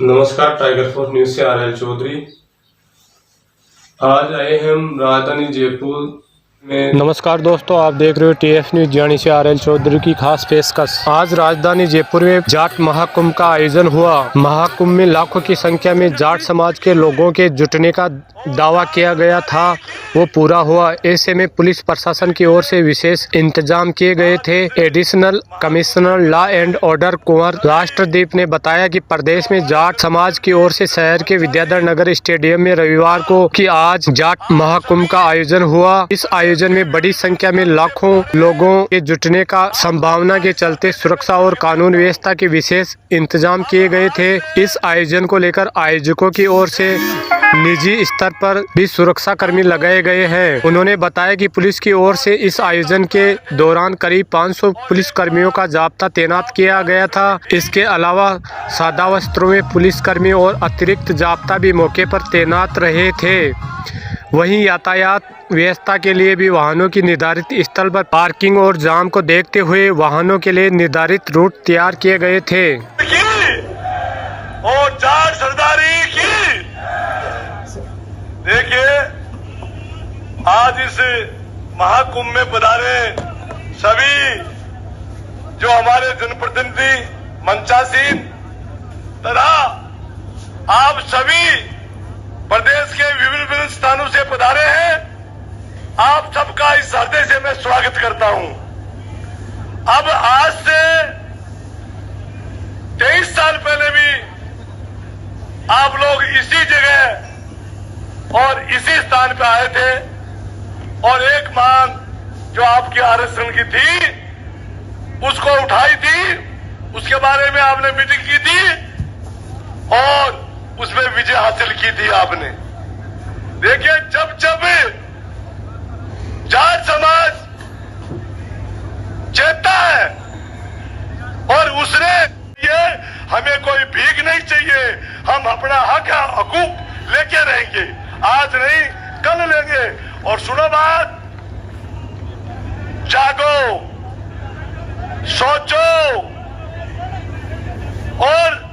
नमस्कार, tiger force news से R L Chaudhary. आज आए हम राजधानी जयपुर में। नमस्कार दोस्तों, आप देख रहे हो टीएफ न्यूज जानी से आर एल चौधरी की खास पेशकश। आज राजधानी जयपुर में जाट महाकुंभ का आयोजन हुआ। महाकुंभ में लाखों की संख्या में जाट समाज के लोगों के जुटने का दावा किया गया था, वो पूरा हुआ। ऐसे में पुलिस प्रशासन की ओर से विशेष इंतजाम किए गए थे। Additional commissioner law and order Kunwar Rashtradeep ने बताया कि प्रदेश में जाट समाज की ओर से शहर के विद्याधर नगर स्टेडियम में रविवार को कि आज जाट महाकुंभ का आयोजन हुआ। इस आयोजन में बड़ी संख्या में लाखों लोगों के जुटने का संभावना के चलते सुरक्षा और कानून व्यवस्था के विशेष इंतजाम किए गए थे। इस आयोजन को लेकर आयोजकों की ओर से निजी स्तर पर भी सुरक्षा कर्मी लगाए गए हैं। उन्होंने बताया कि पुलिस की ओर से इस आयोजन के दौरान करीब 500 पुलिस कर्मियों का जाब्ता तैनात किया गया था। इसके अलावा सादा वस्त्रों में पुलिस कर्मी और अतिरिक्त जाब्ता भी मौके पर तैनात रहे थे। वहीं यातायात व्यवस्था के लिए भी वाहनों की निर्धारित स्थल पर पार्किंग और जाम को देखते हुए वाहनों के लिए निर्धारित रूट तैयार किए गए थे। और जाट सरदारी की देखिए, आज इस महाकुंभ में पधारे सभी जो हमारे जनप्रतिनिधि मंचासीन तथा आप सभी प्रदेश के विभिन्न स्थानों से पधारे हैं, आप सबका इस हृदय से मैं स्वागत करता हूं। अब आज से 23 साल पहले भी आप लोग इसी जगह और इसी स्थान पे आए थे और एक मांग जो आपके आरक्षण की थी उसको उठाई थी, उसके बारे में आपने मीटिंग की थी और उसमें विजय हासिल की थी आपने। देखिए, जब जब जाट समाज चेता है और उसने ये हमें कोई भीख नहीं चाहिए, हम अपना हक हकूक लेके रहेंगे, आज नहीं कल लेंगे। और सुनो बात, जागो, सोचो और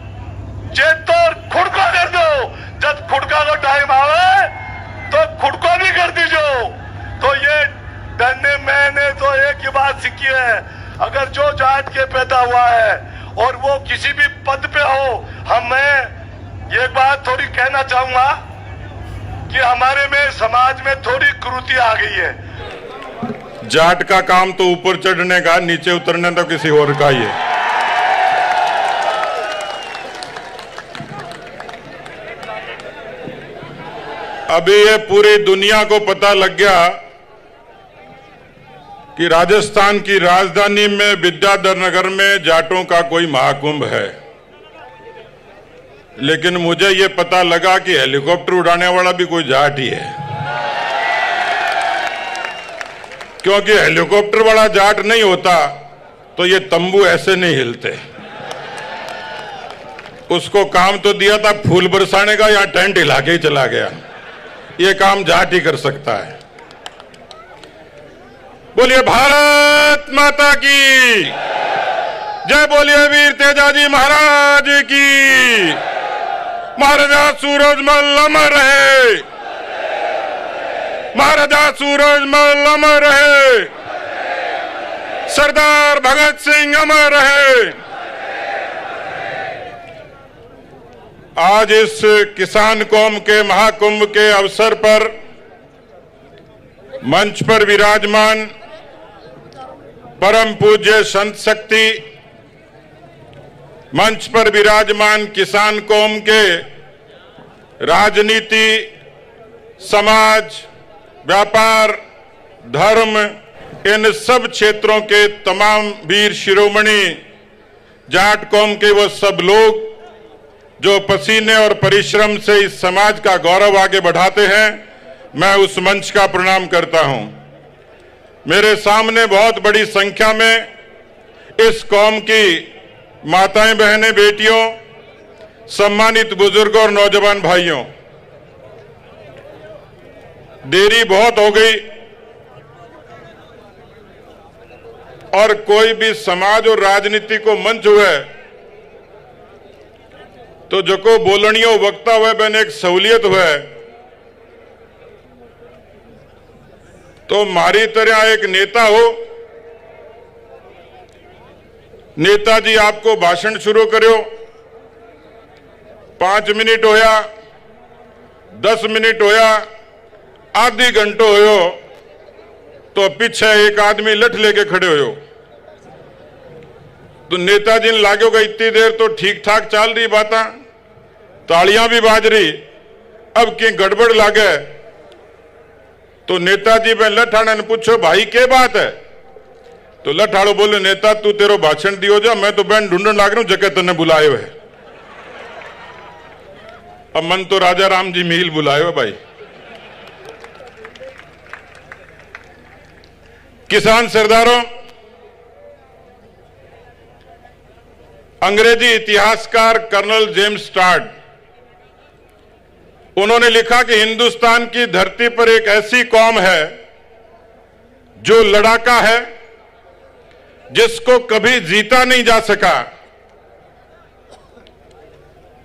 चेतो और खुड़को कर दो। जब खुड़का का टाइम आवे तो खुड़को भी कर दीजो। तो ये डरने मैंने तो एक ही बात सीखी है, अगर जो जाट के पैदा हुआ है और वो किसी भी पद पे हो, मैं ये बात थोड़ी कहना चाहूंगा कि हमारे में समाज में थोड़ी क्रूरता आ गई है। जाट का काम तो ऊपर चढ़ने का, नीचे उतरने तो किसी और का ही है। अभी ये पूरी दुनिया को पता लग गया कि राजस्थान की राजधानी में विद्याधर नगर में जाटों का कोई महाकुंभ है, लेकिन मुझे ये पता लगा कि हेलीकॉप्टर उड़ाने वाला भी कोई जाट ही है, क्योंकि हेलीकॉप्टर वाला जाट नहीं होता तो ये तंबू ऐसे नहीं हिलते। उसको काम तो दिया था फूल बरसाने का, या टेंट हिला के ही चला गया। ये काम जाट ही कर सकता है। बोलिए भारत माता की जय, बोलिए वीर तेजाजी महाराज की। महाराजा सूरजमल अमर रहे, महाराजा सूरजमल अमर रहे, सरदार भगत सिंह अमर रहे। आज इस किसान कौम के महाकुंभ के अवसर पर मंच पर विराजमान परम पूज्य संत शक्ति, मंच पर विराजमान किसान कौम के राजनीति, समाज, व्यापार, धर्म, इन सब क्षेत्रों के तमाम वीर शिरोमणि जाट कौम के वो सब लोग जो पसीने और परिश्रम से इस समाज का गौरव आगे बढ़ाते हैं, मैं उस मंच का प्रणाम करता हूं। मेरे सामने बहुत बड़ी संख्या में इस कौम की माताएं, बहनें, बेटियों, सम्मानित बुजुर्ग और नौजवान भाइयों, देरी बहुत हो गई और कोई भी समाज और राजनीति को मंच हुए तो जको बोलणियो वक्ता हुए बेन एक सहूलियत हुए तो मारी तरह एक नेता हो, नेताजी आपको भाषण शुरू करो, 5 मिनट होया, 10 मिनट होया, आधी घंटो होयो तो पीछे एक आदमी लठ लेके खड़े हो, तो नेताजी ने लागो कि इतनी देर तो ठीक ठाक चल रही बात, तालियां भी बाज रही, अब के गड़बड़ लागे तो नेताजी में लठाड़ा ने पूछो भाई क्या बात है, तो लठाड़ो बोले नेता तू तेरो भाषण दियो जा, मैं तो बहन ढूंढन लाग रहा हूं जगह तने बुलायो है। अब मन तो राजा राम जी मील बुलायो भाई। किसान सरदारों, अंग्रेजी इतिहासकार कर्नल जेम्स टॉड, उन्होंने लिखा कि हिंदुस्तान की धरती पर एक ऐसी कौम है जो लड़ाका है, जिसको कभी जीता नहीं जा सका।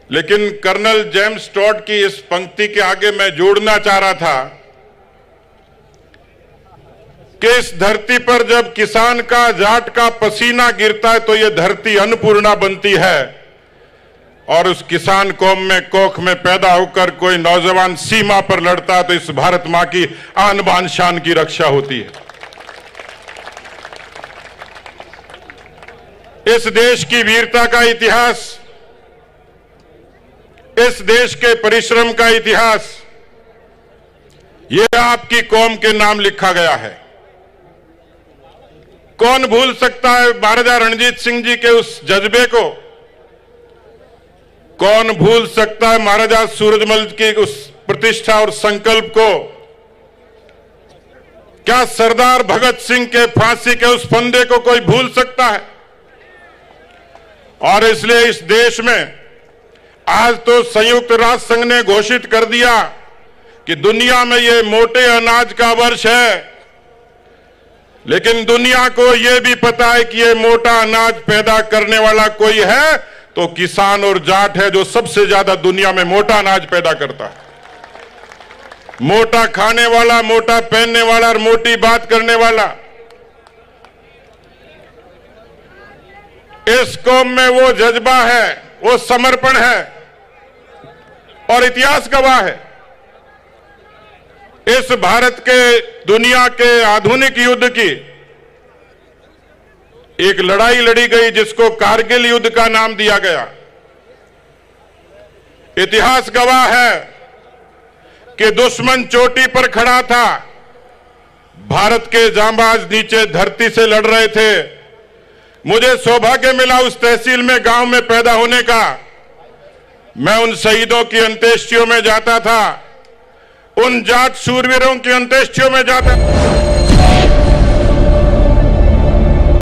लेकिन कर्नल जेम्स टॉड की इस पंक्ति के आगे मैं जोड़ना चाह रहा था कि इस धरती पर जब किसान का, जाट का पसीना गिरता है तो यह धरती अन्नपूर्णा बनती है, और उस किसान कौम में, कोख में पैदा होकर कोई नौजवान सीमा पर लड़ता है तो इस भारत मां की आन बान शान की रक्षा होती है। इस देश की वीरता का इतिहास, इस देश के परिश्रम का इतिहास, यह आपकी कौम के नाम लिखा गया है। कौन भूल सकता है महाराजा रणजीत सिंह जी के उस जज्बे को? कौन भूल सकता है महाराजा सूरजमल की उस प्रतिष्ठा और संकल्प को? क्या सरदार भगत सिंह के फांसी के उस फंदे को कोई भूल सकता है? और इसलिए इस देश में आज तो संयुक्त राष्ट्र संघ ने घोषित कर दिया कि दुनिया में ये मोटे अनाज का वर्ष है, लेकिन दुनिया को यह भी पता है कि ये मोटा अनाज पैदा करने वाला कोई है तो किसान और जाट है, जो सबसे ज्यादा दुनिया में मोटा अनाज पैदा करता है। मोटा खाने वाला, मोटा पहनने वाला और मोटी बात करने वाला। इस कौम में वो जज्बा है, वो समर्पण है, और इतिहास गवाह है। इस भारत के, दुनिया के आधुनिक युद्ध की एक लड़ाई लड़ी गई जिसको कारगिल युद्ध का नाम दिया गया। इतिहास गवाह है कि दुश्मन चोटी पर खड़ा था, भारत के जांबाज नीचे धरती से लड़ रहे थे। मुझे सौभाग्य मिला उस तहसील में, गांव में पैदा होने का। मैं उन शहीदों की अंत्येष्टियों में जाता था, उन जाट शूरवीरों की अंत्येष्टियों में जाता था।